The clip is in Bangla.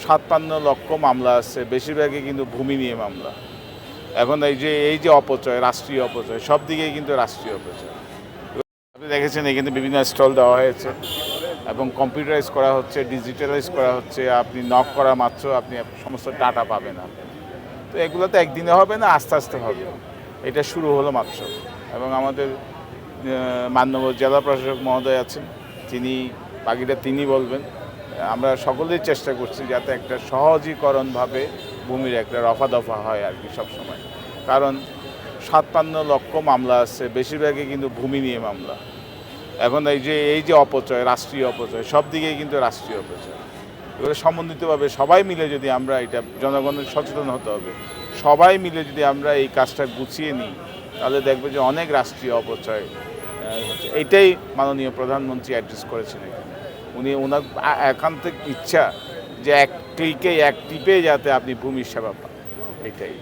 57 লক্ষ মামলা আছে, বেশিরভাগই কিন্তু ভূমি নিয়ে মামলা। এখন এই যে অপচয়, রাষ্ট্রীয় অপচয়, সব দিকেই কিন্তু রাষ্ট্রীয় অপচয়। আপনি দেখেছেন এখানে বিভিন্ন স্টল দেওয়া হয়েছে এবং কম্পিউটারাইজ করা হচ্ছে, ডিজিটালাইজ করা হচ্ছে। আপনি নক করা মাত্র আপনি সমস্ত ডাটা পাবেন। তো এগুলো তো একদিনে হবে না, আস্তে আস্তে হবে। এটা শুরু হলো মাত্র। এবং আমাদের মাননীয় জেলা প্রশাসক মহোদয় আছেন, বাকিটা তিনি বলবেন। আমরা সকলেই চেষ্টা করছি যাতে একটা সহজীকরণভাবে ভূমির একটা রফা দফা হয় আর কি সবসময়। কারণ 57 লক্ষ মামলা আছে, বেশিরভাগই কিন্তু ভূমি নিয়ে মামলা। এখন এই যে অপচয়, রাষ্ট্রীয় অপচয়, সব দিকেই কিন্তু রাষ্ট্রীয় অপচয়। এগুলো সমন্বিতভাবে সবাই মিলে যদি আমরা এটা, জনগণের সচেতন হতে হবে, সবাই মিলে যদি আমরা এই কাজটা গুছিয়ে নিই, তাহলে দেখবে যে অনেক রাষ্ট্রীয় অপচয় হচ্ছে। এইটাই মাননীয় প্রধানমন্ত্রী অ্যাড্রেস করেছেন এখানে। ওনার একান্ত ইচ্ছা যে এক ক্লিকে, এক টিপে যাতে আপনি ভূমির সেবা পান, এটাই।